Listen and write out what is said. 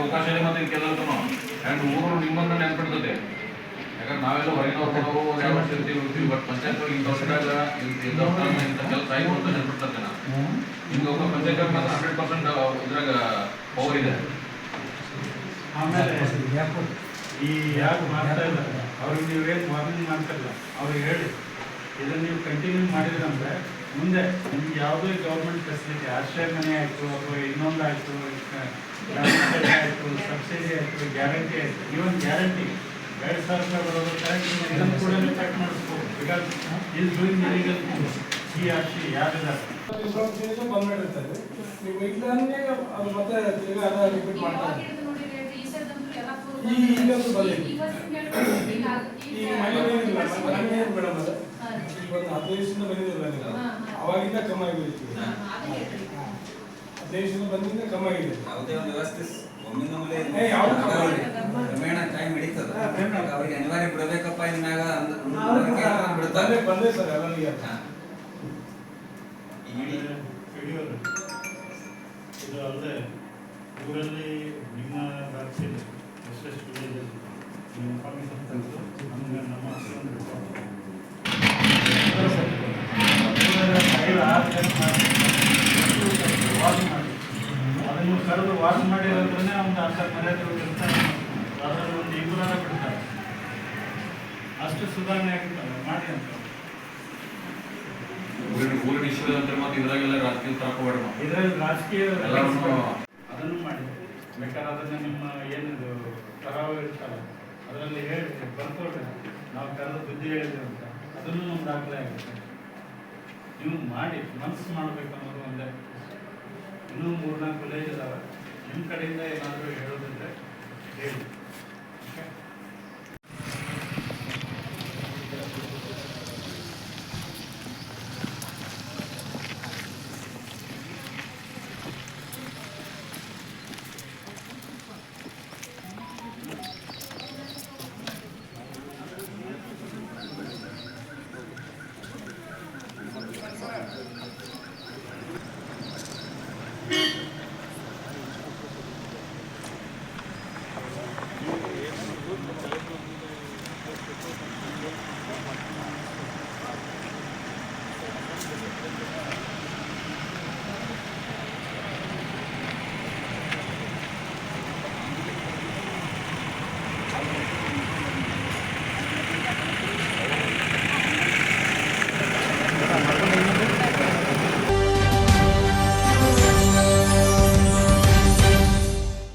ಅವಕಾಶ ಇದೆ ಮತ್ತೆ ಕೆಲವಕ್ಕೂ ಆ್ಯಂಡ್ ಊರು ನಿಮ್ಮನ್ನು ನೆನ್ಪಿಡ್ತದೆ. ಯಾಕಂದ್ರೆ ನಾವೆಲ್ಲ ಹೊರಗಿನವರು ಇರ್ತೀವಿ ಬಟ್ ಪಂಚಾಯತ್ ಒಳಗೆ ಇಂಥ ವರ್ಷದಾಗ ಇಂಥ ಕೆಲಸ ಆಯ್ತು ಅಂತ ನೆನ್ಪಿಡ್ತದೆ. ನಾನು ನಿಮ್ಗೆ ಒಬ್ಬ ಪಂಚಾಯತ್ ಒಳಗೆ ಮಾತ್ರ 100% ಇದ್ರಾಗ ಪವರ್ ಇದೆ. ಆಮೇಲೆ ಈ ಯಾರು ಮಾಡ್ತಾ ಇದ್ದಾರೆ ಅವ್ರಿಗೆ ನೀವೇನು ವಾರ್ನಿಂಗ್ ಮಾಡ್ತಿಲ್ಲ, ಅವ್ರಿಗೆ ಹೇಳಿ ಇದನ್ನು ನೀವು ಕಂಟಿನ್ಯೂ ಮಾಡಿದ್ರಂದ್ರೆ ಮುಂದೆ ನಿಮ್ಗೆ ಯಾವುದೇ ಗೌರ್ಮೆಂಟ್ ಫೆಸಿಲಿಟಿ ಆಶ್ರಯ ಮನೆ ಆಯಿತು ಅಥವಾ ಇನ್ನೊಂದು ಆಯಿತು, ಆಯಿತು, ಸಬ್ಸಿಡಿ ಆಯಿತು, ಗ್ಯಾರಂಟಿ ಆಯಿತು, ಇವನ್ ಗ್ಯಾರಂಟಿ 2,000 ರೂಪಾಯಿ ಬರೋದು ಕರೆಕ್ಟ್ ಇದನ್ನು ಕೂಡ ಕಟ್ ಮಾಡಿಸ್ಬೋದು. Because is doing illegal C R C ಯಾರಿದ್ದಾರೆ ಬಂದ್ಬಿಟ್ಟಿರ್ತಾರೆ ನೀವು ಇಲ್ಲೇ ಅದು ಮತ್ತೆ ಈಗ ಅದ ರಿಪೀಟ್ ಮಾಡ್ತಾರೆ. ಈಗಂತೂ ಬಂದಿದೆ ಈ ಮನೆ ಏನಿಲ್ಲ ಮನೆ ಮೇಡಮ್ ಅದು ಈಗ ಒಂದು 15 ದಿವಸದಿಂದ ಬಂದಿದ್ದಿಲ್ಲ, ಅವಾಗಿಂದ ಕಮ್ಮಿ ಆಗಿಬಿಡ್ತೀವಿ. 15 ದಿವಸದಿಂದ ಬಂದಿಂದ ಕಮ್ಮಿ ಆಗಿದೆ. ಯಾವುದೇ ಒಂದು ವ್ಯವಸ್ಥೆ ಕ್ರಮೇಣ ಟೈಮ್ ಹಿಡಿತದ, ಅವ್ರಿಗೆ ಅನಿವಾರ್ಯ ಬಿಡಬೇಕಪ್ಪ ಇನ್ನಾಗ ಬಂದೆ ಸರ್ ಎಲ್ಲ ಇದು ಅಲ್ಲದೆ ಊರಲ್ಲಿ ನಿಮ್ಮ ವ್ಯಾಪ್ತಿಯಲ್ಲಿ ಎಷ್ಟೆಷ್ಟು ವಿಲೇಜಲ್ಲಿ ನಿಮ್ಮ ಇನ್ಫಾರ್ಮೇಷನ್ ತೆಗೆದು ನಮಗೆ ನಮ್ಮ ವಾಶ್ ಮಾಡಿ ಅದನ್ನು ಕರೆದು ವಾಶ್ ಮಾಡಿರೋದ್ರೇ ಒಂದು ಅರ್ಧ ಮರ್ಯಾದೆ ಇರ್ತಾರೆ, ಅದರಲ್ಲಿ ಒಂದು ಇಬ್ಬರ ಬಿಡ್ತಾರೆ, ಅಷ್ಟು ಸುಧಾರಣೆ ಆಗಿರ್ತಾರೆ ಮಾಡಿ ಅಂತ. ಊರಿನ ಇಶ್ಯೂ ಅಂತ ಮತ್ತೆ ಇದ್ರಾಗೆಲ್ಲ ರಾಜಕೀಯ ತರಕೋಬೇಡ, ಇದರಲ್ಲಿ ರಾಜಕೀಯ ಎಲ್ಲರೂ ಅದನ್ನು ಮಾಡಿ ಬೇಕಾದ್ರೆ ಅದನ್ನು ನಿಮ್ಮ ಏನಿದು ಕರಾವ ಇರ್ತಾರೆ ಅದರಲ್ಲಿ ಹೇಳಿ ಬರ್ಕೊಡ್ರಿ ನಾವು ಕರೆದು ಬುದ್ಧಿ ಹೇಳಿದ್ವಿ ಅಂತ, ಅದನ್ನು ನಮ್ಮ ದಾಖಲೆ ಆಗುತ್ತೆ. ನೀವು ಮಾಡಿ ಮನಸ್ಸು ಮಾಡಬೇಕು ಅನ್ನೋದು ಒಂದೇ. ಇನ್ನೂ 3-4 ವಿಲೇಜ್ ಇದಾವೆ, ನಿಮ್ಮ ಕಡೆಯಿಂದ ಏನಾದರೂ ಹೇಳೋದಿದ್ರೆ ಹೇಳಿ. ಓಕೆ.